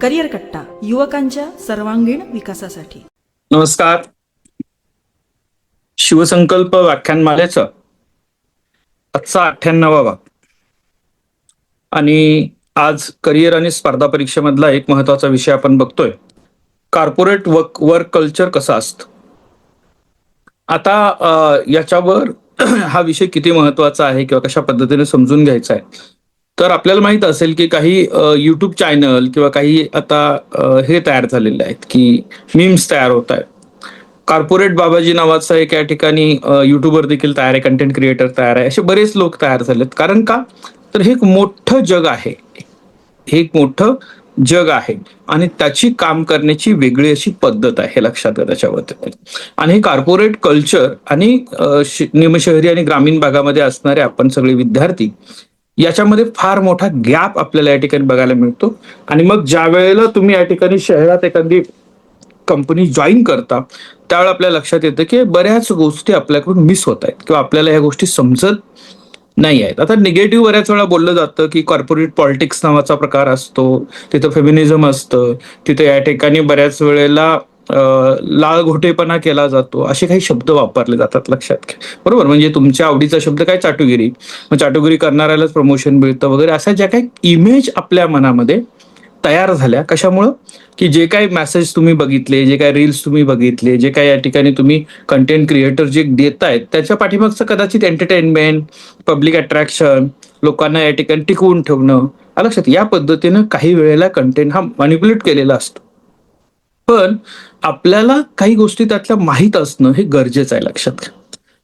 Career कट्टा, युवकांच्या सर्वांगीण विकासासाठी. नमस्कार. शिवसंकल्प व्याख्यानमालेचा आजचा 98वा आणि आज करिअर आणि स्पर्धा परीक्षेमधला एक महत्वाचा विषय आपण बघतोय. कॉर्पोरेट वर्क कल्चर कसं असतं. आता याच्यावर हा विषय किती महत्वाचा आहे किंवा कशा पद्धतीने समजून घ्यायचा आहे, तर आपल्याला माहित असेल की काही युट्यूब चॅनल किंवा काही आता हे तयार झालेले आहेत की मीम्स तयार होत आहेत. कॉर्पोरेट बाबाजी नावाचा एक या ठिकाणी युट्यूबर देखील तयार आहे, कंटेंट क्रिएटर तयार आहे, असे बरेच लोक तयार झालेत. कारण का, तर हे एक मोठं जग आहे, हे एक मोठं जग आहे आणि त्याची काम करण्याची वेगळी अशी पद्धत आहे, हे लक्षात घ्या त्याच्यावरती. आणि हे कॉर्पोरेट कल्चर आणि निमशहरी आणि ग्रामीण भागामध्ये असणारे आपण सगळे विद्यार्थी याच्यामध्ये फार मोठा गॅप आपल्याला या ठिकाणी बघायला मिळतो. आणि मग ज्या वेळेला तुम्ही या ठिकाणी शहरात एखादी कंपनी जॉईन करता त्यावेळेला आपल्या लक्षात येतं की बऱ्याच गोष्टी आपल्याकडून मिस होत आहेत किंवा आपल्याला ह्या गोष्टी समजत नाही आहेत. आता निगेटिव्ह बऱ्याच वेळा बोललं जातं की कॉर्पोरेट पॉलिटिक्स नावाचा प्रकार असतो, तिथं फेमिनिझम असतं, तिथे या ठिकाणी बऱ्याच वेळेला लाळघोटेपणा केला जातो, असे काही शब्द वापरले जातात. लक्षात घ्या, बरोबर. म्हणजे तुमच्या आवडीचा शब्द काय, चाटुगिरी, मग चाटुगिरी करणाऱ्यालाच प्रमोशन मिळतं वगैरे, अशा ज्या काही इमेज आपल्या मनामध्ये तयार झाल्या. कशामुळं, की जे काही मेसेज तुम्ही बघितले, जे काही रील्स तुम्ही बघितले, जे काही या ठिकाणी तुम्ही कंटेंट क्रिएटर जे देतायत त्याच्या पाठीमागचं कदाचित एंटरटेनमेंट, पब्लिक अट्रॅक्शन, लोकांना या ठिकाणी टिकवून ठेवणं, लक्षात या पद्धतीनं काही वेळेला कंटेंट हा मॅनिप्युलेट केलेला असतो. पण आपल्याला काही गोष्टी त्यातल्या माहीत असणं हे गरजेचं आहे, लक्षात घ्या.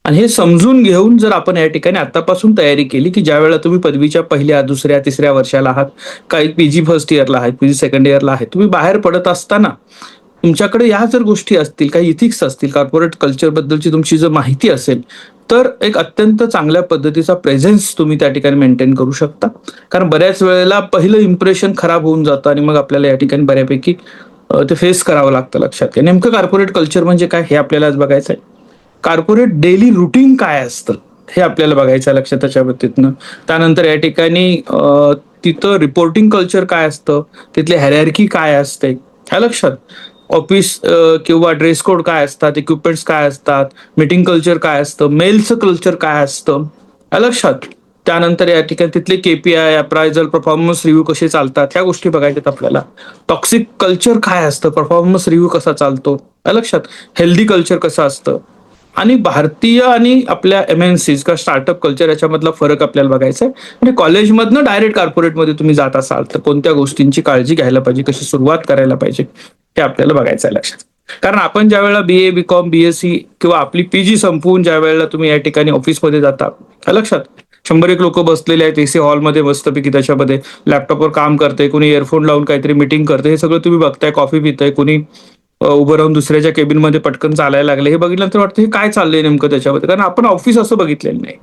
आणि हे समजून घेऊन जर आपण या ठिकाणी आतापासून तयारी केली की ज्या वेळेला तुम्ही पदवीच्या पहिल्या, दुसऱ्या, तिसऱ्या वर्षाला आहात, काही पीजी फर्स्ट इयरला आहेत, पीजी सेकंड इयरला आहेत, तुम्ही बाहेर पडत असताना तुमच्याकडे या जर गोष्टी असतील, काही इथिक्स असतील, कॉर्पोरेट कल्चर बद्दलची तुमची जर माहिती असेल, तर एक अत्यंत चांगल्या पद्धतीचा प्रेझेन्स तुम्ही त्या ठिकाणी मेंटेन करू शकता. कारण बऱ्याच वेळेला पहिलं इम्प्रेशन खराब होऊन जातं आणि मग आपल्याला या ठिकाणी बऱ्यापैकी ते फेस करावं लागतं. लक्षात घ्या. नेमकं कॉर्पोरेट कल्चर म्हणजे काय हे आपल्याला आज बघायचं आहे. कॉर्पोरेट डेली रुटीन काय असतं हे आपल्याला बघायचं आहे, लक्षात त्याच्या बाबतीतनं. त्यानंतर या ठिकाणी तिथं रिपोर्टिंग कल्चर काय असतं, तिथली हायरार्की काय असते, ह्या लक्षात. ऑफिस किंवा ड्रेस कोड काय असतात, इक्विपमेंट्स काय असतात, मीटिंग कल्चर काय असतं, मेलचं कल्चर काय असतं, ह्या लक्षात. त्यानंतर या ठिकाणी तिथले केपीआय, अप्रायझल, परफॉर्मन्स रिव्ह्यू कसे चालतात, ह्या गोष्टी बघायच्यात आपल्याला. टॉक्सिक कल्चर काय असतं, परफॉर्मन्स रिव्ह्यू कसा चालतो, ह्या लक्षात. हेल्दी कल्चर कसं असतं. आणि भारतीय आणि आपल्या एमएनसीज किंवा स्टार्टअप कल्चर याच्यामधला फरक आपल्याला बघायचा आहे. म्हणजे कॉलेजमधनं डायरेक्ट कॉर्पोरेटमध्ये तुम्ही जात असाल तर कोणत्या गोष्टींची काळजी घ्यायला पाहिजे, कशी सुरुवात करायला पाहिजे, हे आपल्याला बघायचं आहे, लक्षात. कारण आपण ज्या वेळेला बीए, बीकॉम, बीएससी किंवा आपली पीजी संपवून ज्या वेळेला तुम्ही या ठिकाणी ऑफिसमध्ये जाता, लक्षात. 100 लोक बसलेले आहेत एसी हॉलमध्ये मस्तपैकी, त्याच्यामध्ये लॅपटॉपवर काम करते, कोणी इयरफोन लावून काहीतरी मीटिंग करते, हे सगळं तुम्ही बघताय. कॉफी पिताय, कोणी उभं राहून दुसऱ्याच्या केबिनमध्ये पटकन चालायला लागले, हे बघितल्यानंतर वाटतं हे काय चाललंय नेमकं त्याच्यामध्ये. कारण आपण ऑफिस असं बघितलेलं नाही,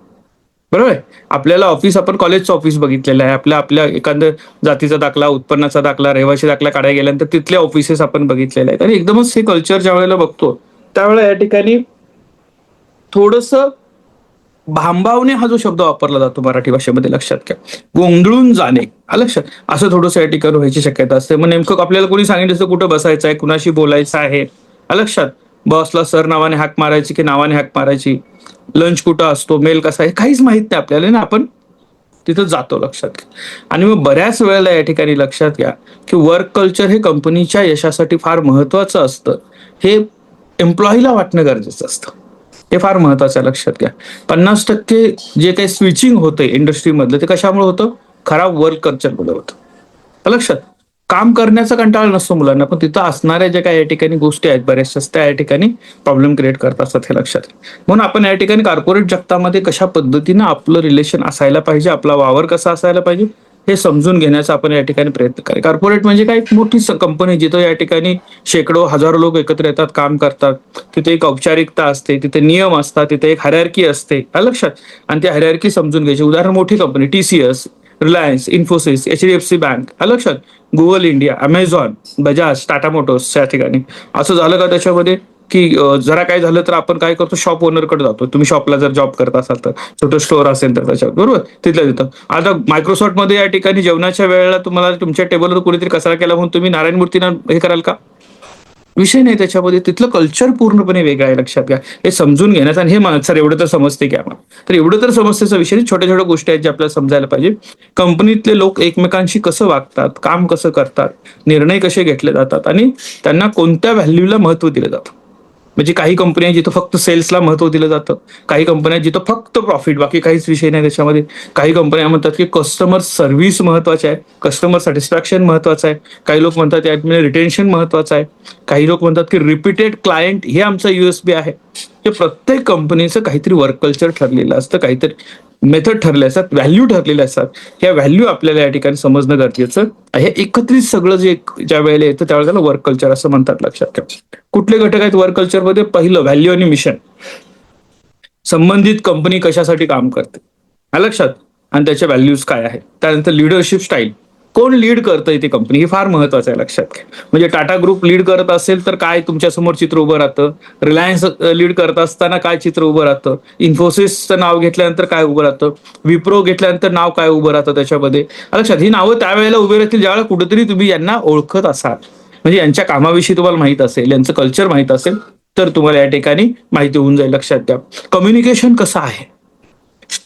बरोबर आहे. आपल्याला ऑफिस, आपण कॉलेजचं ऑफिस बघितलेलं आहे. आपल्या एखाद्या जातीचा दाखला, उत्पन्नाचा दाखला, रहिवासी दाखला काढायला गेल्यानंतर तिथले ऑफिसेस आपण बघितलेले आहेत. आणि एकदमच हे कल्चर ज्या वेळेला बघतो त्यावेळेला या ठिकाणी थोडंसं भांबावणे हा जो शब्द वापरला जातो मराठी भाषेमध्ये, लक्षात घ्या, गोंधळून जाणे, लक्षात, असं थोडंसं या ठिकाणी व्हायची शक्यता असते. मग नेमकं आपल्याला कोणी सांगितलं असतं कुठं बसायचं आहे, कुणाशी बोलायचं आहे, लक्षात. बॉसला सर नावाने हाक मारायची की नावाने हाक मारायची, लंच कुठं असतो, मेल कसा आहे, काहीच माहित नाही आपल्याला ना. आपण तिथं जातो, लक्षात घ्या. आणि मग बऱ्याच वेळेला या ठिकाणी लक्षात घ्या की वर्क कल्चर हे कंपनीच्या यशासाठी फार महत्वाचं असतं. हे एम्प्लॉईला वाटणं गरजेचं असतं, हे फार महत्वाचं आहे, लक्षात घ्या. 50% जे काही स्विचिंग होते इंडस्ट्रीमधलं ते कशामुळे होतं, खराब वर्क कल्चरमुळे होतं, लक्षात. काम करण्याचा कंटाळा नसतो मुलांना, पण तिथं असणाऱ्या ज्या काही या ठिकाणी गोष्टी आहेत बऱ्याचशा, त्या या ठिकाणी प्रॉब्लेम क्रिएट करत असतात, हे लक्षात. म्हणून आपण या ठिकाणी कॉर्पोरेट जगतामध्ये कशा पद्धतीनं आपलं रिलेशन असायला पाहिजे, आपला वावर कसा असायला पाहिजे, हे समजून घेण्याचा आपण या ठिकाणी प्रयत्न करा. कॉर्पोरेट म्हणजे काय, एक मोठी कंपनी जिथं या ठिकाणी शेकडो, हजारो लोक एकत्र येतात, काम करतात. तिथे एक औपचारिकता असते, तिथे नियम असतात, तिथे एक हायरार्की असते, लक्षात. आणि ती हायरार्की समजून घ्यायची. उदाहरण, मोठी company TCS, Reliance, Infosys, HDFC bank, लक्षात, Google India, Amazon, Bajaj, Tata Motors या ठिकाणी. असं झालं का त्याच्यामध्ये की जरा काय झालं तर आपण काय करतो, शॉप ओनरकडे जातो. तुम्ही शॉपला जर जॉब करत असाल तर, छोटं स्टोअर असेल तर त्याच्यावर, बरोबर, तिथल्या तिथं. आता मायक्रोसॉफ्टमध्ये या ठिकाणी जेवणाच्या वेळेला तुम्हाला तुमच्या टेबलवर कुणीतरी कचरा केला म्हणून तुम्ही नारायण मूर्तींना हे कराल का? विषय नाही त्याच्यामध्ये. तिथलं कल्चर पूर्णपणे वेगळं आहे, लक्षात घ्या. हे समजून घेण्याचं. आणि हे सर एवढं तर समजते की आम्हाला, तर एवढं तर समजतेचा विषय नाही. छोट्या छोट्या गोष्टी आहेत ज्या आपल्याला समजायला पाहिजे. कंपनीतले लोक एकमेकांशी कसं वागतात, काम कसं करतात, निर्णय कसे घेतले जातात आणि त्यांना कोणत्या व्हॅल्यूला महत्व दिलं जातं. म्हणजे काही कंपन्या जिथं फक्त सेल्सला महत्व दिलं जातं, काही कंपन्या जिथं फक्त प्रॉफिट, बाकी काहीच विषय नाही त्याच्यामध्ये. काही कंपन्या म्हणतात की कस्टमर सर्व्हिस महत्वाची आहे, कस्टमर सॅटिस्फॅक्शन महत्वाचं आहे. काही लोक म्हणतात यात रिटेन्शन महत्वाचं आहे. काही लोक म्हणतात की रिपीटेड क्लायंट हे आमचा युएसबी आहे. हे प्रत्येक कंपनीचं काहीतरी वर्क कल्चर ठरलेलं असतं, काहीतरी मेथड ठरले असतात, व्हॅल्यू ठरलेले असतात. ह्या व्हॅल्यू आपल्याला या ठिकाणी समजणं गरजेचं आहे. एकत्रित सगळं जे ज्या वेळेला येतं त्यावेळेला त्याला वर्क कल्चर असं म्हणतात, लक्षात ठेवा. कुठले घटक आहेत वर्क कल्चरमध्ये? पहिलं, व्हॅल्यू आणि मिशन. संबंधित कंपनी कशासाठी काम करते हा लक्षात, आणि त्याच्या व्हॅल्यूज काय आहेत. त्यानंतर लिडरशिप स्टाईल, कोण लीड करतंय ती कंपनी, हे फार महत्वाचं आहे, लक्षात घ्या. म्हणजे टाटा ग्रुप लीड करत असेल तर काय तुमच्या समोर चित्र उभं राहतं, रिलायन्स लीड करत असताना काय चित्र उभं राहतं, इन्फोसिसचं नाव घेतल्यानंतर काय उभं राहतं, विप्रो घेतल्यानंतर नाव काय उभं राहतं त्याच्यामध्ये, लक्षात. ही नावं त्यावेळेला उभी राहतील ज्यावेळेला कुठेतरी तुम्ही यांना ओळखत असाल, म्हणजे यांच्या कामाविषयी तुम्हाला माहित असेल, यांचं कल्चर माहित असेल, तर तुम्हाला या ठिकाणी माहिती होऊन जाईल, लक्षात घ्या. कम्युनिकेशन कसं आहे,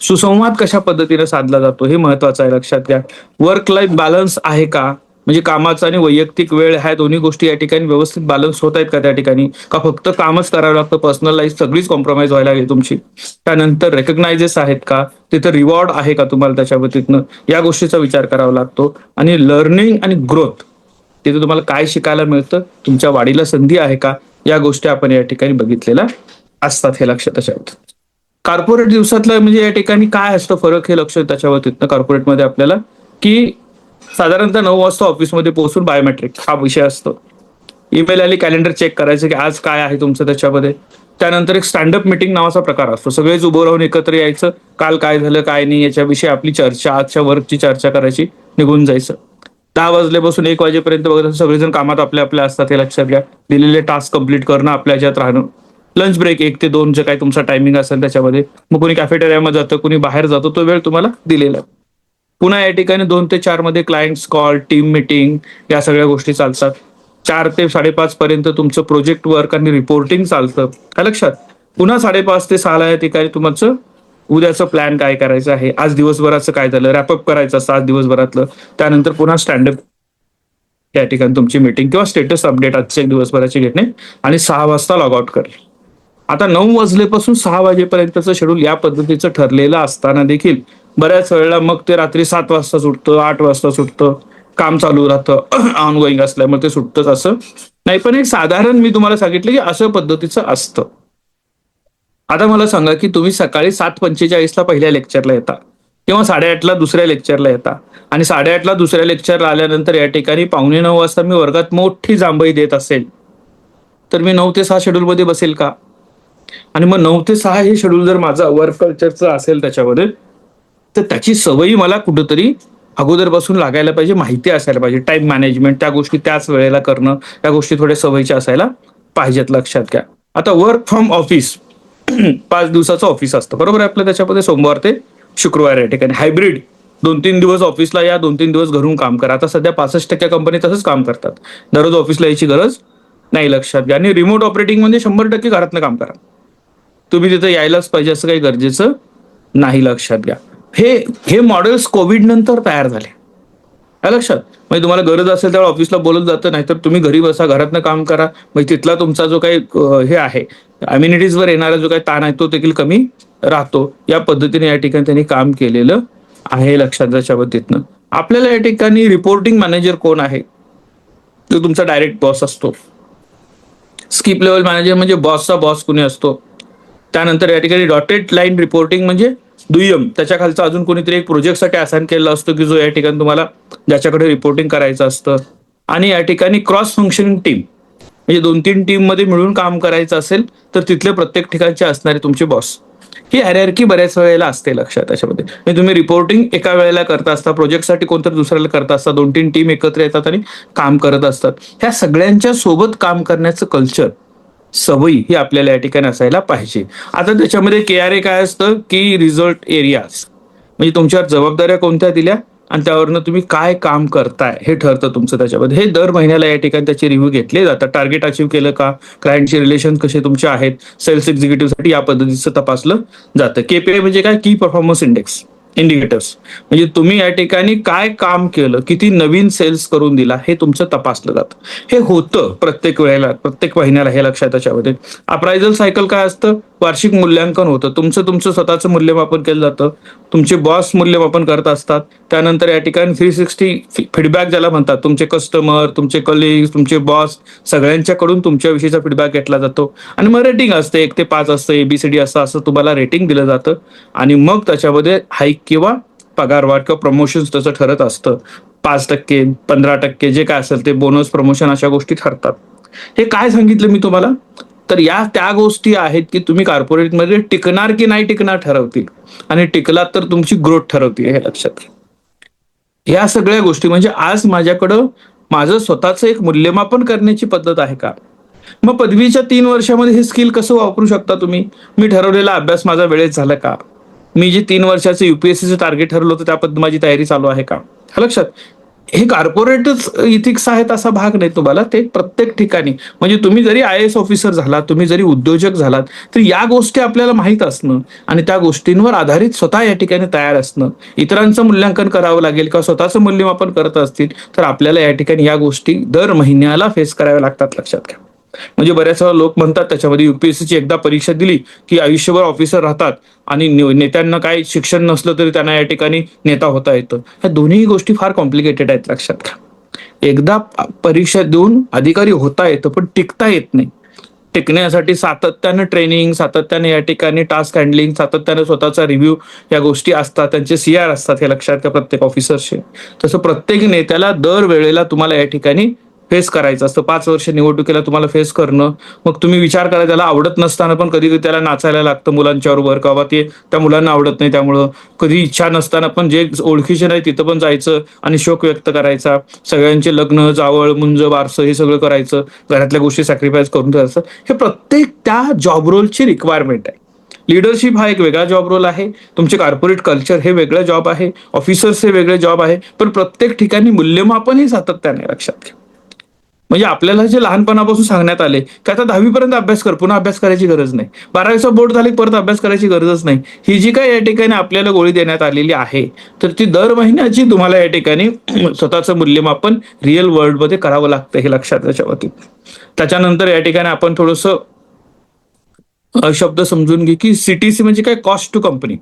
सुसंवाद कशा पद्धतीने साधला जातो हे महत्वाचं आहे, लक्षात घ्या. वर्क लाईफ बॅलन्स आहे का, म्हणजे कामाचा आणि वैयक्तिक वेळ ह्या दोन्ही गोष्टी या ठिकाणी व्यवस्थित बॅलन्स होत आहेत का त्या ठिकाणी, का फक्त कामच करावं लागतं, पर्सनल लाईफ सगळीच कॉम्प्रोमाइज व्हायला लागेल तुमची. त्यानंतर रेकग्नायझेस आहेत का, तिथं रिवॉर्ड आहे का तुम्हाला त्याच्या बाबतीतनं, या गोष्टीचा विचार करावा लागतो. आणि लर्निंग आणि ग्रोथ, तिथे तुम्हाला काय शिकायला मिळतं, तुमच्या वाढीला संधी आहे का, या गोष्टी आपण या ठिकाणी बघितलेल्या असतात, हे लक्षात ठेवा. कॉर्पोरेट दिवसातलं म्हणजे या ठिकाणी काय असतं फरक, हे लक्ष त्याच्यावरतीतनं कॉर्पोरेटमध्ये आपल्याला, की साधारणतः 9 वाजता ऑफिसमध्ये पोहोचून बायोमेट्रिक हा विषय असतो. ईमेल आली, कॅलेंडर चेक करायचं की आज काय आहे तुमचं त्याच्यामध्ये. त्यानंतर एक स्टँडअप मीटिंग नावाचा प्रकार असतो, सगळेच उभं राहून एकत्र यायचं, काल काय झालं काय नाही याच्याविषयी आपली चर्चा, आजच्या वर्कची चर्चा करायची, निघून जायचं. 10 वाजल्यापासून 1 वाजेपर्यंत बघत सगळेजण कामात आपल्या आपल्या असतात, हे लक्षात घ्या. दिलेले टास्क कंप्लीट करणं, आपल्या ह्याच्यात राहणं. लंच ब्रेक 1 ते 2 जे काही तुमचा टायमिंग असेल त्याच्यामध्ये, मग कोणी कॅफेटेरियामध्ये जातं, कोणी बाहेर जातो, तो वेळ तुम्हाला दिलेला. पुन्हा या ठिकाणी 2 ते 4 मध्ये क्लायंट्स कॉल, टीम मीटिंग, या सगळ्या गोष्टी चालतात. 4 ते 5:30 पर्यंत तुमचं प्रोजेक्ट वर्क आणि रिपोर्टिंग चालतं, काय लक्षात. पुन्हा 5:30 ते 6 या ठिकाणी तुमचं उद्याचं प्लॅन काय करायचं आहे, आज दिवसभराचं काय झालं, रॅपअप करायचं असतं आज दिवसभरातलं. त्यानंतर पुन्हा स्टँडअप या ठिकाणी तुमची मीटिंग किंवा स्टेटस अपडेट आजच्या दिवसभराची घेणे, आणि 6 वाजता लॉग आउट करणे. आता 9 वाजल्यापासून 6 वाजेपर्यंतचं शेड्यूल या पद्धतीचं ठरलेलं असताना देखील बऱ्याच वेळेला मग ते रात्री 7 वाजता सुटतं, 8 वाजता सुटतं, काम चालू राहतं, ऑनगोईंग असल्यामुळे ते सुटतंच असं नाही. पण एक साधारण मी तुम्हाला सांगितलं की अशा पद्धतीचं असतं. आता मला सांगा की तुम्ही सकाळी 7:45 पहिल्या लेक्चरला येता, किंवा 8:30 दुसऱ्या लेक्चरला येता, आणि 8:30 दुसऱ्या लेक्चरला आल्यानंतर या ठिकाणी 8:45 वाजता मी वर्गात मोठी जांभई देत असेल, तर मी 9 ते 6 शेड्यूल मध्ये बसेल का? आणि मग 9 ते 6 हे शेड्यूल जर माझा वर्क कल्चरचं असेल त्याच्यामध्ये, तर त्याची सवयी मला कुठंतरी अगोदरपासून लागायला पाहिजे, माहिती असायला पाहिजे. टाइम मॅनेजमेंट, त्या गोष्टी त्याच वेळेला करणं, या गोष्टी थोड्या सवयीच्या असायला पाहिजेत, लक्षात घ्या. आता वर्क फ्रॉम ऑफिस 5 दिवसाचं ऑफिस असतं, बरोबर आहे आपलं. त्याच्यामध्ये सोमवार ते शुक्रवार या ठिकाणी हायब्रिड, 2-3 दिवस ऑफिसला या, 2-3 दिवस घरून काम करा. आता सध्या 65% कंपनी तसंच काम करतात, दररोज ऑफिसला यायची गरज नाही, लक्षात घ्या. आणि रिमोट ऑपरेटिंग म्हणजे 100% घरातनं काम करा, तुम्ही तिथे यायलाच पाहिजे असं काही गरजेचं नाही, लक्षात घ्या. हे मॉडेल्स कोविड नंतर तयार झाले, लक्षात. म्हणजे तुम्हाला गरज असेल त्यावेळेला ऑफिसला बोलत जातं, नाहीतर तुम्ही घरी बसा, घरातनं काम करा. म्हणजे तिथला तुमचा जो काही हे आहे, अम्युनिटीजवर येणारा जो काही ताण आहे तो देखील कमी राहतो. या पद्धतीने या ठिकाणी त्यांनी काम केलेलं आहे, लक्षात. त्याच्या पद्धतीनं आपल्याला या ठिकाणी रिपोर्टिंग मॅनेजर कोण आहे, तो तुमचा डायरेक्ट बॉस असतो. स्किप लेवल मॅनेजर म्हणजे बॉसचा बॉस कुणी असतो. त्यानंतर या ठिकाणी डॉटेड लाईन रिपोर्टिंग म्हणजे दुय्यम, त्याच्या खालचा अजून कोणीतरी एक प्रोजेक्टसाठी असाइन केलेला असतो, की जो या ठिकाणी तुम्हाला ज्याच्याकडे रिपोर्टिंग करायचं असतं. आणि या ठिकाणी क्रॉस फंक्शनिंग टीम, म्हणजे 2-3 टीम मध्ये मिळून काम करायचं असेल तर तिथले प्रत्येक ठिकाणचे असणारे तुमचे बॉस. ही हायरार्की बऱ्याच वेळेला असते, लक्षात. त्याच्यामध्ये म्हणजे तुम्ही रिपोर्टिंग एका वेळेला करता असता, प्रोजेक्टसाठी कोणतरी दुसऱ्याला करता असता, 2-3 टीम एकत्र येतात आणि काम करत असतात. ह्या सगळ्यांच्या सोबत काम करण्याचं कल्चर सवयी ही आपल्याला या ठिकाणी असायला पाहिजे. आता त्याच्यामध्ये KRA काय असतं की रिझल्ट एरियाज, म्हणजे तुमच्यावर जबाबदाऱ्या कोणत्या दिल्या आणि त्यावरनं तुम्ही काय काम करताय हे ठरतं तुमचं त्याच्यामध्ये. हे दर महिन्याला या ठिकाणी त्याचे रिव्ह्यू घेतले जातात. टार्गेट अचीव्ह केलं का, क्लायंटचे रिलेशन कसे तुमचे आहेत, सेल्स एक्झिक्युटिव्हसाठी या पद्धतीचं तपासलं जातं. KPI म्हणजे काय, की परफॉर्मन्स इंडिकेटर्स, म्हणजे तुम्ही या ठिकाणी काय काम केलं, किती नवीन सेल्स करून दिला हे तुमचं तपासलं जातं. हे होतं प्रत्येक वेळेला, प्रत्येक महिन्याला, हे लक्षात त्याच्यामध्ये. अप्रायझल सायकल काय असतं, वार्षिक मूल्यांकन होतं. तुमचं स्वतःचं मूल्यमापन केलं जातं. तुमचे बॉस मूल्यमापन करत असतात. त्यानंतर या ठिकाणी 360 फीडबॅक ज्याला म्हणतात, तुमचे कस्टमर, तुमचे कलिग्स, तुमचे बॉस सगळ्यांच्याकडून तुमच्याविषयीचा फीडबॅक घेतला जातो. आणि मग रेटिंग असते, 1 ते 5 असतं, ABCD असं तुम्हाला रेटिंग दिलं जातं. आणि मग त्याच्यामध्ये हाईक किंवा पगारवाढ किंवा प्रमोशन तसं ठरत असतं. 5%, 15% जे काय असेल ते बोनस, प्रमोशन अशा गोष्टी ठरतात. हे काय सांगितलं मी तुम्हाला, तर या त्या गोष्टी आहेत की तुम्ही कॉर्पोरेटमध्ये टिकणार की नाही टिकणार ठरवतील, आणि टिकलात तर तुमची ग्रोथ ठरवते, हे लक्षात घ्या. या सगळ्या गोष्टी म्हणजे आज माझ्याकडं माझं स्वतःचं एक मूल्यमापन करण्याची पद्धत आहे का. मग पदवीच्या 3 वर्षामध्ये हे स्किल कसं वापरू शकता तुम्ही. मी ठरवलेला अभ्यास माझा वेळेत झाला का, मी जे 3 वर्षाचं UPSCचं टार्गेट ठरवलं होतं त्या पद्धती माझी तयारी चालू आहे का, हे लक्षात. हे कॉर्पोरेटच इथिक्स आहेत असा भाग नाही तुम्हाला, ते प्रत्येक ठिकाणी. म्हणजे तुम्ही जरी IAS ऑफिसर झालात, तुम्ही जरी उद्योजक झालात, तर या गोष्टी आपल्याला माहीत असणं आणि त्या गोष्टींवर आधारित स्वतः या ठिकाणी तयार असणं, इतरांचं मूल्यांकन करावं लागेल किंवा स्वतःचं मूल्यमापन करत असतील तर आपल्याला या ठिकाणी या गोष्टी दर महिन्याला फेस कराव्या लागतात, लक्षात घ्या. म्हणजे बऱ्याच वेळा लोक म्हणतात त्याच्यामध्ये UPSCची एकदा परीक्षा दिली की आयुष्यभर ऑफिसर राहतात आणि नेत्यांना काय शिक्षण नसलं तरी त्यांना या ठिकाणी नेता होता येतं. ह्या दोन्ही गोष्टी फार कॉम्प्लिकेटेड आहेत, लक्षात घ्या. एकदा परीक्षा देऊन अधिकारी होता येतं पण टिकता येत नाही. टिकण्यासाठी सातत्यानं ट्रेनिंग, सातत्याने या ठिकाणी टास्क हँडलिंग, सातत्याने स्वतःचा रिव्ह्यू या गोष्टी असतात, त्यांचे CR असतात, हे लक्षात घ्या प्रत्येक ऑफिसरचे. तसं प्रत्येक नेत्याला दर वेळेला तुम्हाला या ठिकाणी फेस करायचं असतं. 5 वर्ष निवडणुकीला तुम्हाला फेस करणं. मग तुम्ही विचार करा, त्याला आवडत नसताना पण कधी कधी त्याला नाचायला लागतं मुलांच्या बरोबर, का ते त्या मुलांना आवडत नाही त्यामुळं. कधी इच्छा नसताना पण जे ओळखीचे नाही तिथं पण जायचं आणि शोक व्यक्त करायचा. सगळ्यांचे लग्न, जावळ, मुंज, बारसं हे सगळं करायचं. घरातल्या गोष्टी सॅक्रिफाईस करून करायचं. हे प्रत्येक त्या जॉब रोलची रिक्वायरमेंट आहे. लिडरशिप हा एक वेगळा जॉब रोल आहे. तुमचे कॉर्पोरेट कल्चर हे वेगळं जॉब आहे. ऑफिसर्स हे वेगळे जॉब आहे. पण प्रत्येक ठिकाणी मूल्यमापन हे सातत्याने, लक्षात घ्या. म्हणजे आपल्याला जे लहानपणापासून सांगण्यात आले की आता 10वी पर्यंत अभ्यास कर, पुन्हा अभ्यास करायची गरज नाही. 12वीचा बोर्ड झाली परत अभ्यास करायची गरजच नाही. ही जी काय या ठिकाणी आपल्याला गोळी देण्यात आलेली आहे, तर ती दर महिन्याची तुम्हाला या ठिकाणी स्वतःचं मूल्यमापन रिअल वर्ल्डमध्ये करावं लागतं, हे लक्षात त्याच्यावरती. त्याच्यानंतर या ठिकाणी आपण थोडंसं शब्द समजून घे की CTC म्हणजे काय, कॉस्ट टू कंपनी.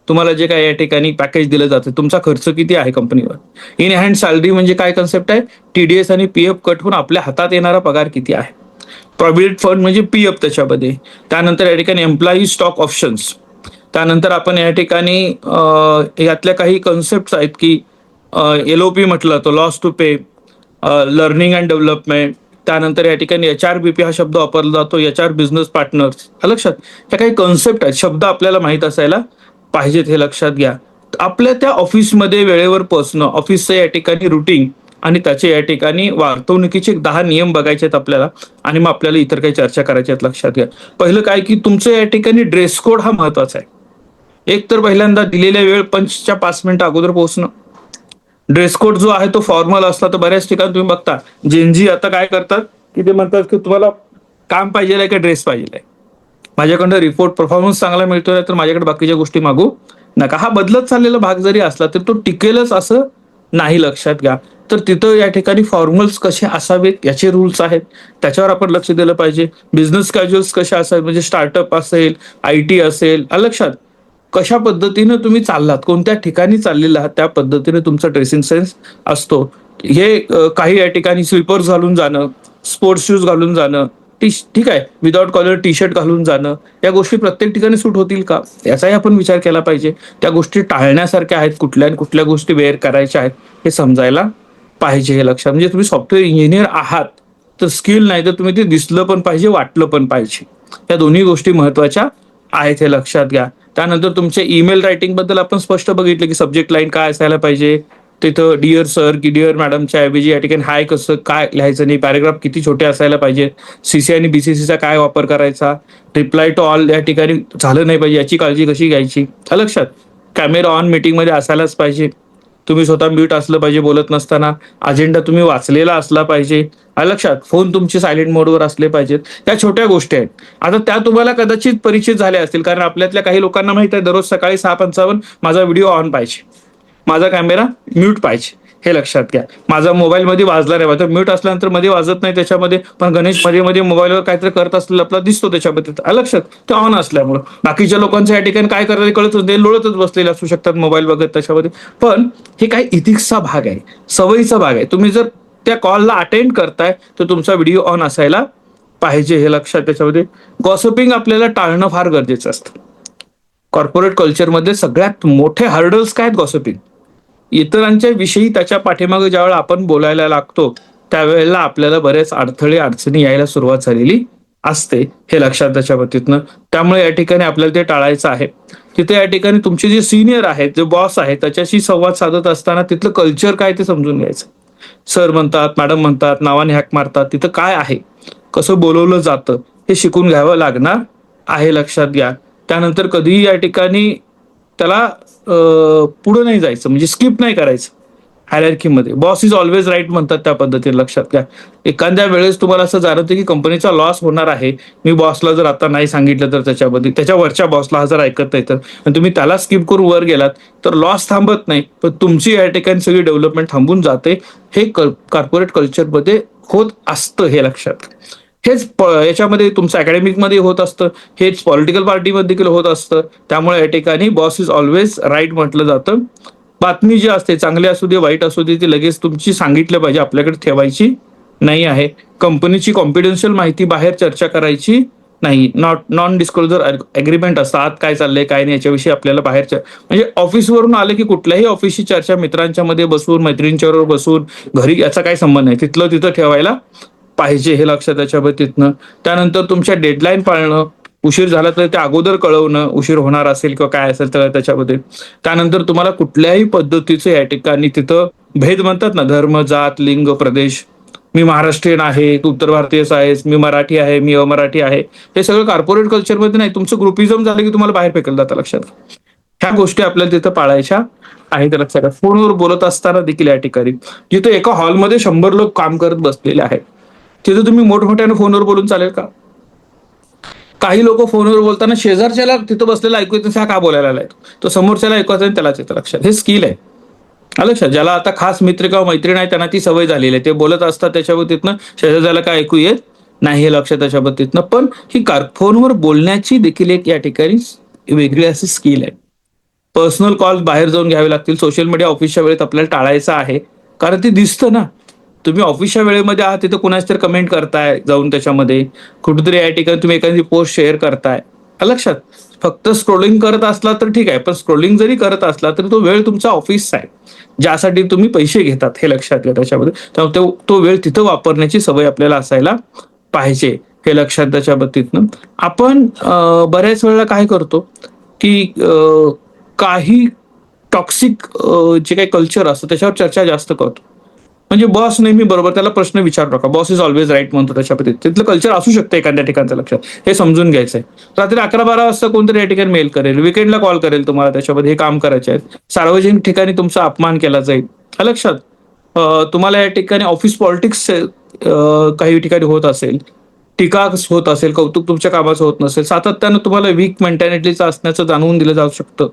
तुम्हाला जे काय या ठिकाणी पॅकेज दिलं जातं, तुमचा खर्च किती आहे कंपनीवर. इन हँड सॅलरी म्हणजे काय कन्सेप्ट आहे, TDS आणि PF कट होऊन आपल्या हातात येणारा पगार किती आहे. प्रॉव्हिडंट फंड म्हणजे PF त्याच्यामध्ये. त्यानंतर या ठिकाणी एम्प्लॉई स्टॉक ऑप्शन्स. त्यानंतर आपण या ठिकाणी यातल्या काही कन्सेप्ट आहेत की LOP म्हटलं तर loss to pay, learning and development. त्यानंतर या ठिकाणी HRBP हा शब्द वापरला जातो, HR बिझनेस पार्टनर्स. लक्षात, ह्या काही कन्सेप्ट आहेत, शब्द आपल्याला माहित असायला पाहिजेत, हे लक्षात घ्या. आपल्या त्या ऑफिसमध्ये वेळेवर पोहोचणं, ऑफिसचं या ठिकाणी रुटीन आणि त्याचे या ठिकाणी वार्तवणुकीचे 10 नियम बघायचे आहेत आपल्याला. आणि मग आपल्याला इतर काही चर्चा करायच्या आहेत, लक्षात घ्या. पहिलं काय की तुमचं या ठिकाणी ड्रेस कोड हा महत्वाचा आहे. एक तर पहिल्यांदा दिलेल्या वेळ पंचच्या 5 मिनिटं अगोदर पोहोचणं. ड्रेस कोड जो आहे तो फॉर्मल असला, तर बऱ्याच ठिकाणी तुम्ही बघता जेनजी आता काय करतात की ते म्हणतात की तुम्हाला काम पाहिजे आहे का ड्रेस पाहिजे आहे. माझ्याकडनं रिपोर्ट परफॉर्मन्स चांगला मिळतोय तर माझ्याकडे बाकीच्या गोष्टी मागू नका. हा बदलत चाललेला भाग जरी असला तरी तो टिकेलच असं नाही, लक्षात घ्या. तर तिथं या ठिकाणी फॉर्मल्स कसे असावेत याचे रूल्स आहेत, त्याच्यावर आपण लक्ष दिलं पाहिजे. बिझनेस कॅज्युअल्स कसे असावेत, म्हणजे स्टार्टअप असेल, IT असेल, लक्षात. कशा पद्धतीनं तुम्ही चाललात, कोणत्या ठिकाणी चाललेला आहात, त्या पद्धतीने तुमचा ड्रेसिंग सेन्स असतो. हे काही या ठिकाणी स्लीपर्स घालून जाणं, स्पोर्ट्स शूज घालून जाणं, ठीक आहे, विदाउट कॉलर T-शर्ट घालून जाणं, या गोष्टी प्रत्येक ठिकाणी सूट होतील का याचाही आपण विचार केला पाहिजे. त्या गोष्टी टाळण्यासारख्या आहेत, कुठल्या कुठल्या गोष्टी वेअर करायच्या आहेत हे समजायला पाहिजे, हे लक्षात. म्हणजे तुम्ही सॉफ्टवेअर इंजिनियर आहात तर स्किल नाही, तर तुम्ही ते दिसलं पण पाहिजे, वाटलं पण पाहिजे. या दोन्ही गोष्टी महत्वाच्या आहेत, हे लक्षात घ्या. त्यानंतर तुमच्या ईमेल रायटिंग बद्दल आपण स्पष्ट बघितलं की सब्जेक्ट लाईन काय असायला पाहिजे, तिथं डिअर सर की डिअर मॅडमच्या ऐवजी या ठिकाणी हाय कसं काय लिहायचं नाही, पॅरेग्राफ किती छोटे असायला पाहिजे, सीसी आणि बीसीसीचा काय वापर करायचा, रिप्लाय टू ऑल या ठिकाणी झालं नाही पाहिजे याची काळजी कशी घ्यायची. आलं लक्षात. कॅमेरा ऑन मीटिंगमध्ये असायलाच पाहिजे. तुम्ही स्वतः म्यूट असलं पाहिजे बोलत नसताना. अजेंडा तुम्ही वाचलेला असला पाहिजे. आलं लक्षात. फोन तुमचे सायलेंट मोडवर असले पाहिजेत. या छोट्या गोष्टी आहेत. आता त्या तुम्हाला कदाचित परिचित झाल्या असतील, कारण आपल्यातल्या काही लोकांना माहित आहे दररोज सकाळी 6:55 माझा व्हिडिओ ऑन पाहिजे, माझा कॅमेरा म्यूट पाहिजे. हे लक्षात घ्या. माझा मोबाईल मध्ये वाजला नाही पाहिजे. म्यूट असल्यानंतर मध्ये वाजत नाही त्याच्यामध्ये, पण गणेश मध्ये मध्ये मोबाईलवर काहीतरी करत असलेला आपला दिसतो त्याच्यामध्ये. लक्षात. ते ऑन असल्यामुळं बाकीच्या लोकांचं या ठिकाणी काय करायला कळत ते लोळतच बसलेले असू शकतात मोबाईल बघत त्याच्यामध्ये. पण हे काही इथिक्सचा भाग आहे, सवयीचा भाग आहे. तुम्ही जर त्या कॉलला अटेंड करताय तर तुमचा व्हिडिओ ऑन असायला पाहिजे. हे लक्षात. त्याच्यामध्ये गॉसिपिंग आपल्याला टाळणं फार गरजेचं असतं. कॉर्पोरेट कल्चरमध्ये सगळ्यात मोठे हर्डल्स काय आहेत? गॉसिपिंग. इतरांच्या विषयी त्याच्या पाठीमागे ज्यावेळेला आपण बोलायला लागतो त्यावेळेला आपल्याला बरेच अडथळे अडचणी यायला सुरुवात झालेली असते. हे लक्षात त्याच्या बाबतीतनं. त्यामुळे या ठिकाणी आपल्याला ते टाळायचं आहे. तिथे या ठिकाणी तुमचे जे सिनियर आहेत, जे बॉस आहेत, त्याच्याशी संवाद साधत असताना तिथलं कल्चर काय ते समजून घ्यायचं. सर म्हणतात, मॅडम म्हणतात, नावाने हॅक मारतात, तिथं काय आहे, कसं बोलवलं जातं हे शिकून घ्यावं लागणार आहे. लक्षात घ्या. त्यानंतर कधीही या ठिकाणी त्याला पुढे नाही जायचं, म्हणजे स्किप नाही करायचं. हायरार्कीमध्ये बॉस इज ऑलवेज राईट म्हणतात त्या पद्धतीने. लक्षात घ्या. एखाद्या वेळेस तुम्हाला असं जाणवतं की कंपनीचा लॉस होणार आहे, मी बॉसला जर आता नाही सांगितलं तर त्याच्यामध्ये त्याच्या वरच्या बॉसला हा जर ऐकत नाही तर, आणि तुम्ही त्याला स्किप करून वर गेलात तर लॉस थांबत नाही, पण तुमची या ठिकाणी सगळी डेव्हलपमेंट थांबून जाते. हे कॉर्पोरेट कल्चरमध्ये होत असतं. हे लक्षात. हेच याच्यामध्ये तुमचं अकॅडमिकमध्ये होत असतं, हेच पॉलिटिकल पार्टीमध्ये देखील होत असतं. त्यामुळे या ठिकाणी बॉस इज ऑलवेज राईट म्हटलं जातं. बातमी जी असते, चांगली असू दे वाईट असू दे, ती लगेच तुमची सांगितलं पाहिजे, आपल्याकडे ठेवायची नाही आहे. कंपनीची कॉन्फिडेन्शियल माहिती बाहेर चर्चा करायची नाही. नॉन डिस्क्लोजर अग्रीमेंट असतात, काय चाललंय काय नाही याच्याविषयी आपल्याला बाहेर म्हणजे ऑफिसवरून आले की कुठल्याही ऑफिसची चर्चा मित्रांच्या मध्ये बसून, मैत्रिणींच्या बरोबर बसून, घरी याचा काही संबंध नाही, तिथलं तिथं ठेवायला पाहिजे. हे लक्षात त्याच्या बाबतीतनं. त्यानंतर तुमच्या डेडलाईन पाळणं, उशीर झाला तर ते अगोदर कळवणं, उशीर होणार असेल किंवा काय असेल तर त्याच्यामध्ये. त्यानंतर तुम्हाला कुठल्याही पद्धतीचं या ठिकाणी तिथं भेद म्हणतात ना, धर्म, जात, लिंग, प्रदेश, मी महाराष्ट्रीयन आहे, तू उत्तर भारतीय आहेस, मी मराठी आहे, मी अमराठी आहे, हे सगळं कॉर्पोरेट कल्चरमध्ये नाही. तुमचं ग्रुपिझम झालं की तुम्हाला बाहेर फेकलं जातं. लक्षात. ह्या गोष्टी आपल्याला तिथं पाळायच्या आहेत. लक्षात. फोनवर बोलत असताना देखील या ठिकाणी जिथे एका हॉलमध्ये 100 लोक काम करत बसलेले आहेत, तिथे तुम्ही मोठमोठ्याने फोनवर बोलून चालेल का? काही लोक फोनवर बोलताना शेजारच्याला तिथं बसलेला ऐकू येत हा का बोलायला आलाय, तो समोरच्याला ऐकवायचं आणि त्यालाच येतं. लक्षात. हे स्किल आहे. लक्षात. ज्याला आता खास मित्र किंवा मैत्रीण आहे त्यांना ती सवय झालेली आहे, ते बोलत असतात त्याच्या बाबतीतनं शेजारच्याला काय ऐकू येत नाही. हे लक्षात त्याच्या बाबतीतनं. पण ही फोनवर बोलण्याची देखील एक या ठिकाणी वेगळी अशी स्किल आहे. पर्सनल कॉल बाहेर जाऊन घ्यावे लागतील. सोशल मीडिया ऑफिसच्या वेळेत आपल्याला टाळायचं आहे, कारण ते दिसतं ना. तुम्ही ऑफिसच्या वेळेमध्ये आहात तिथं कुणाच तरी कमेंट करताय जाऊन, त्याच्यामध्ये कुठेतरी या ठिकाणी तुम्ही एखादी पोस्ट शेअर करताय. लक्षात. फक्त स्क्रोलिंग करत असला तर ठीक आहे, पण स्क्रोलिंग जरी करत असला तरी तो वेळ तुमचा ऑफिसचा आहे, ज्यासाठी तुम्ही पैसे घेतात. हे लक्षात घ्या त्याच्यामध्ये. त्यामुळे तो वेळ तिथं वापरण्याची सवय आपल्याला असायला पाहिजे. हे लक्षात त्याच्या बाबतीतनं. आपण बऱ्याच वेळेला काय करतो की काही टॉक्सिक जे काही कल्चर असतं त्याच्यावर चर्चा जास्त करतो. म्हणजे बॉस नेहमी बरोबर, त्याला प्रश्न विचारू नका, बॉस इज ऑलवेज राईट म्हणतो त्याच्यामध्ये. तिथलं कल्चर असू शकतं एखाद्या ठिकाणचं. लक्षात. हे समजून घ्यायचंय. रात्री 11-12 वाजता कोणतरी या ठिकाणी मेल करेल, विकेंडला कॉल करेल तुम्हाला, त्याच्यामध्ये हे काम करायचे आहेत. सार्वजनिक ठिकाणी तुमचा अपमान केला जाईल. लक्षात. तुम्हाला या ठिकाणी ऑफिस पॉलिटिक्स काही ठिकाणी होत असेल, टीका होत असेल, कौतुक तुमच्या कामाचं होत नसेल, सातत्यानं तुम्हाला वीक मेंटॅलिटीचं असण्याचं जाणवून दिलं जाऊ शकतं.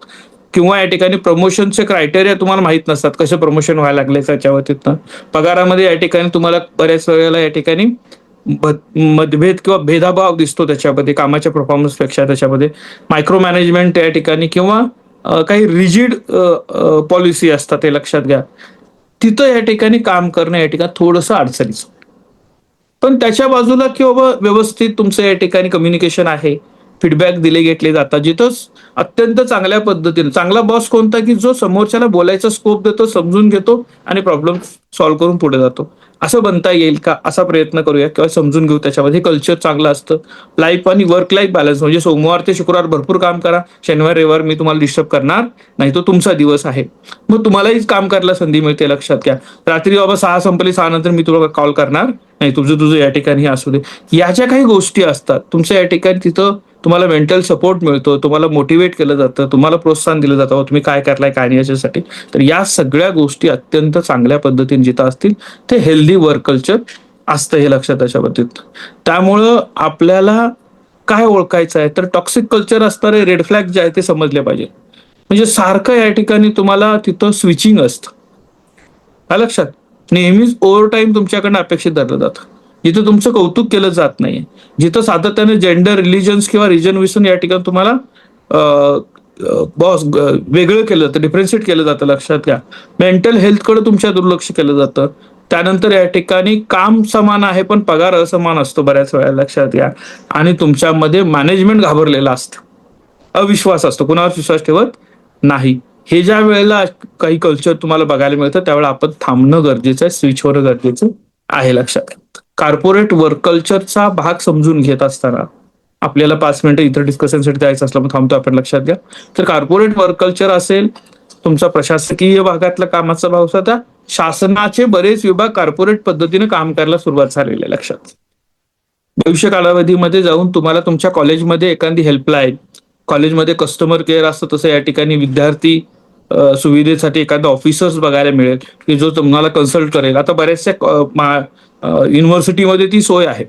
किंवा या ठिकाणी प्रमोशनचे क्रायटेरिया तुम्हाला माहित नसतात, कसे प्रमोशन व्हायला लागले त्याच्यावर. तिथनं पगारामध्ये या ठिकाणी तुम्हाला बऱ्याच वेळेला या ठिकाणी मतभेद किंवा भेदाभाव दिसतो त्याच्यामध्ये कामाच्या परफॉर्मन्सपेक्षा. त्याच्यामध्ये मायक्रो मॅनेजमेंट या ठिकाणी किंवा काही रिजिड पॉलिसी असतात. ते लक्षात घ्या. तिथं या ठिकाणी काम करणं या ठिकाणी थोडंसं अडचणीचं. पण त्याच्या बाजूला किंवा व्यवस्थित तुमचं या ठिकाणी कम्युनिकेशन आहे, फीडबॅक दिले घेतले जातात, जिथं अत्यंत चांगल्या पद्धतीने. चांगला बॉस कोणता की जो समोरच्याला बोलायचा स्कोप देतो, समजून घेतो आणि प्रॉब्लेम सॉल्व्ह करून पुढे जातो. असं बनता येईल का, असा प्रयत्न करूया किंवा समजून घेऊ त्याच्यामध्ये. कल्चर चांगलं असतं. लाईफ आणि वर्क लाईफ बॅलन्स म्हणजे सोमवार ते शुक्रवार भरपूर काम करा, शनिवार रविवार मी तुम्हाला डिस्टर्ब करणार नाही, तो तुमचा दिवस आहे. मग तुम्हालाही काम करायला संधी मिळते, लक्षात घ्या. रात्री बाबा 6 संपली, 6 नंतर मी तुला कॉल करणार नाही, तुझं तुझं या ठिकाणी असू दे. या ज्या काही गोष्टी असतात तुमच्या या ठिकाणी, तिथं तुम्हाला मेंटल सपोर्ट मिळतो, तुम्हाला मोटिवेट केलं जातं, तुम्हाला प्रोत्साहन दिलं जातं, तुम्ही काय करलाय काय नाही याच्यासाठी. तर या सगळ्या गोष्टी अत्यंत चांगल्या पद्धतीने जिथं असतील ते हेल्दी वर्क कल्चर असतं, हे लक्षात त्याच्याबद्दल. त्यामुळं आपल्याला काय ओळखायचं आहे, तर टॉक्सिक कल्चर असणारे रेड फ्लॅग जे आहे ते समजले पाहिजे. म्हणजे सारखं या ठिकाणी तुम्हाला तिथं स्विचिंग असतं, हा लक्षात. नेहमीच ओव्हर टाईम तुमच्याकडनं अपेक्षित धरलं जातं, जिथं तुमचं कौतुक केलं जात नाहीये, जिथं सातत्याने जेंडर, रिलिजन्स किंवा रिजन विसून या ठिकाणी तुम्हाला बॉस वेगळं केलं जातं, डिफरन्शिएट केलं जातं, लक्षात घ्या. मेंटल हेल्थकडे तुमच्या दुर्लक्ष केलं जातं. त्यानंतर या ठिकाणी काम समान आहे पण पगार असमान असतो बऱ्याच वेळा, लक्षात घ्या. आणि तुमच्यामध्ये मॅनेजमेंट घाबरलेलं असतं, अविश्वास असतो, कुणावर विश्वास ठेवत नाही. हे ज्या वेळेला काही कल्चर तुम्हाला बघायला मिळतं त्यावेळेला आपण थांबणं गरजेचं आहे, स्विच होणं गरजेचं आहे, लक्षात घ्या. कॉर्पोरेट वर्क कल्चरचा भाग समजून घेत असताना आपल्याला 5 मिनिटं इतर डिस्कशनसाठी द्यायचं असलं मग थांबतो आपण, लक्षात घ्या. तर कॉर्पोरेट वर्क कल्चर असेल, तुमचा प्रशासकीय भागातला कामाचा भाग होता, शासनाचे बरेच विभाग कॉर्पोरेट पद्धतीने काम करायला सुरुवात झालेली आहे, लक्षात. भविष्य कालावधीमध्ये जाऊन तुम्हाला तुमच्या कॉलेजमध्ये एखादी हेल्पलाईन, कॉलेजमध्ये कस्टमर केअर असतं, तसं या ठिकाणी विद्यार्थी सुविधेसाठी एखादा ऑफिसर्स बघायला मिळेल की जो तुम्हाला कन्सल्ट करेल. आता बऱ्याचशा युनिव्हर्सिटीमध्ये ती सोय आहे,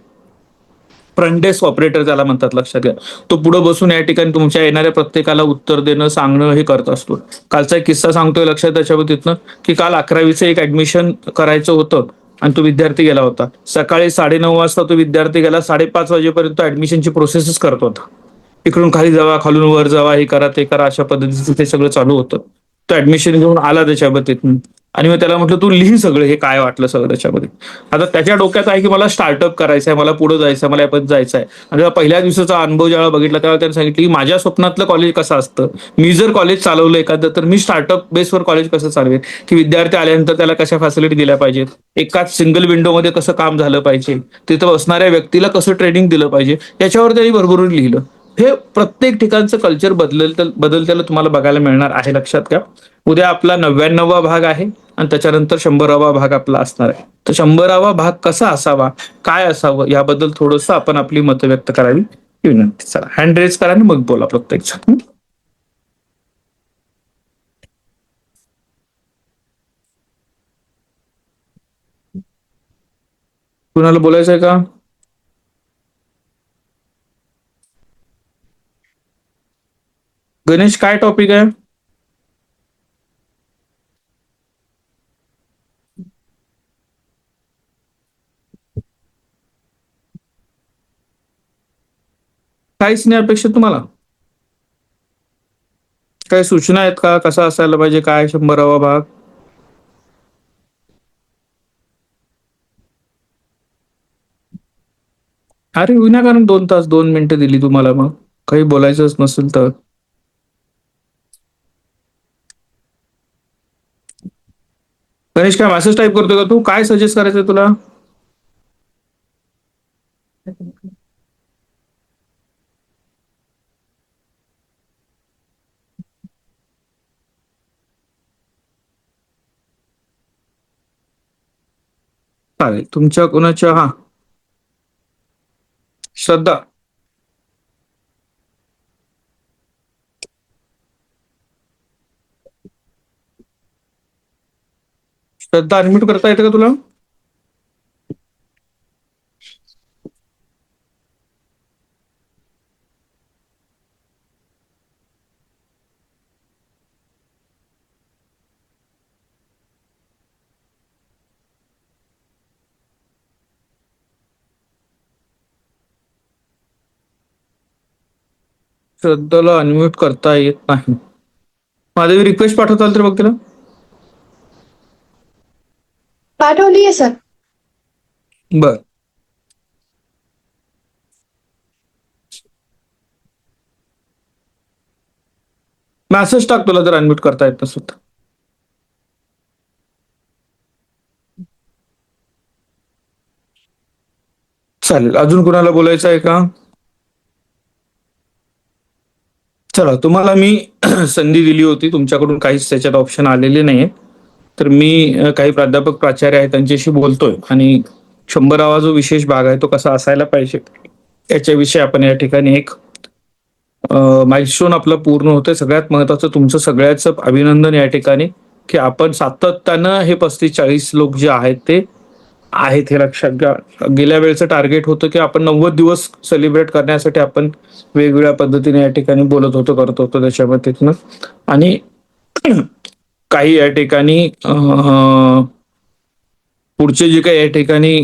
फ्रंट डेस्क ऑपरेटर त्याला म्हणतात, लक्षात घ्या. तो पुढे बसून या ठिकाणी तुमच्या येणाऱ्या प्रत्येकाला उत्तर देणं, सांगणं हे करत असतो. कालचा एक किस्सा सांगतोय, लक्षात त्याच्याबद्दल, की काल 11वीचं एक ऍडमिशन करायचं होतं आणि तो विद्यार्थी गेला होता. सकाळी 9:30 वाजता तो विद्यार्थी गेला, 5:30 वाजेपर्यंत ऍडमिशनची प्रोसेसच करत होता. इकडून खाली जावा, खालून वर जावा, हे करा ते करा, अशा पद्धतीचं ते सगळं चालू होतं. तो ऍडमिशन घेऊन आला त्याच्याबद्दल आणि मग त्याला म्हटलं तू लिही सगळं, हे काय वाटलं सगळं त्याच्यामध्ये. आता त्याच्या डोक्यात आहे की मला स्टार्टअप करायचं आहे, मला पुढे जायचं आहे, मला यापर्यंत जायचं आहे. आणि जेव्हा पहिल्या दिवसाचा अनुभव ज्यावेळेला बघितला त्यावेळेला त्याने सांगितलं की माझ्या स्वप्नातलं कॉलेज कसं असतं, मी जर कॉलेज चालवलं एखादं तर मी स्टार्टअप बेसवर कॉलेज कसं चालवेल, की विद्यार्थी आल्यानंतर त्याला कशा फॅसिलिटी दिल्या पाहिजेत, एकाच सिंगल विंडोमध्ये कसं काम झालं पाहिजे, तिथं बसणाऱ्या व्यक्तीला कसं ट्रेनिंग दिलं पाहिजे, याच्यावर त्यांनी भरभरून लिहिलं. हे प्रत्येक ठिकाणचं कल्चर बदलतेलं तुम्हाला बघायला मिळणार आहे, लक्षात घ्या. उद्या आपला 99वा भाग आहे आणि त्याच्यानंतर 100वा भाग आपला असणार आहे. तर 100वा भाग कसा असावा, काय असावं, याबद्दल थोडंसं आपण आपली मतं व्यक्त करावी ही विनंती. चला हँड रेज करा आणि मग बोला प्रत्येक जण. कुणाला बोलायचंय का? गणेश, काय टॉपिक आहे? काहीच नाही अपेक्षित तुम्हाला? काही सूचना आहेत का, कसा असायला पाहिजे, काय 100वा भाग? अरे विनाकारण 2 तास 2 मिनिटं दिली तुम्हाला, मग काही बोलायचंच नसेल तर. गणेश, काय मेसेज टाईप करतोय का तू? काय सजेस्ट करायचंय तुला? चालेल, तुमच्या कोणाच्या, हा श्रद्धा. श्रद्धा अनम्यूट करता येतं का तुला? श्रद्धाला अनम्यूट करता येत नाही. माझी रिक्वेस्ट पाठवताल तर बघ तिला. पाठवली आहे सर. बर, मेसेज टाक तुला जर अनम्यूट करता येत नसेल तर. चालेल. अजून कुणाला बोलायचं आहे का? चला, तुम्हाला मी संधी दिली होती, तुमच्याकडून काहीच त्याच्यात ऑप्शन आलेले नाहीये. तर मी काही प्राध्यापक प्राचार्य आहेत त्यांच्याशी बोलतोय आणि 100वा जो विशेष भाग आहे तो कसा असायला पाहिजे याच्याविषयी आपण या ठिकाणी एक माइलस्टोन आपलं पूर्ण होतंय. सगळ्यात महत्वाचं तुमचं सगळ्याचं अभिनंदन या ठिकाणी, की आपण सातत्यानं हे 35-40 लोक जे आहेत ते आहेत हे लक्षात घ्या. गेल्या वेळेचं टार्गेट होतं की आपण 90 दिवस सेलिब्रेट करण्यासाठी आपण वेगवेगळ्या पद्धतीने या ठिकाणी बोलत होतो, करत होतो त्याच्यामध्येतनं. आणि काही या ठिकाणी पुढचे जे काही या ठिकाणी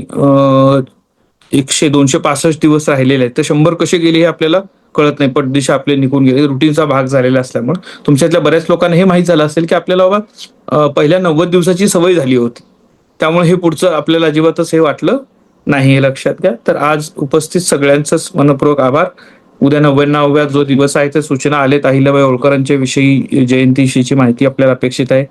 100-265 दिवस राहिलेले आहेत, तर 100 कसे गेले हे आपल्याला कळत नाही. पटदिशा आपले निघून गेले, रुटीनचा भाग झालेला असल्यामुळे. तुमच्यातल्या बऱ्याच लोकांना हे माहीत झालं असेल की आपल्याला बाबा पहिल्या 90 दिवसाची सवय झाली होती, त्यामुळे हे पुढचं आपल्याला अजिबातच हे वाटलं नाही, हे लक्षात घ्या. तर आज उपस्थित सगळ्यांचंच मनपूर्वक आभार. उद्या 99व्या जो दिवस आहे, त्या सूचना आलेत. अहिल्याबाई होळकरांच्या विषयी जयंतीविषयीची माहिती आपल्याला अपेक्षित आहे,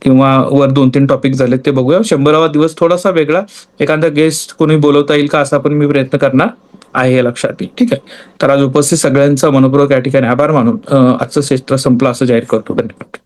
किंवा वर 2-3 टॉपिक झालेत ते बघूया. 100वा दिवस थोडासा वेगळा, एखादा गेस्ट कोणी बोलवता येईल का असा पण मी प्रयत्न करणार आहे, हे लक्षात येईल. ठीक आहे. तर आज उपस्थित सगळ्यांचा मनपूर्वक या ठिकाणी आभार मानून आजचं सत्र संपलं असं जाहीर करतो. धन्यवाद.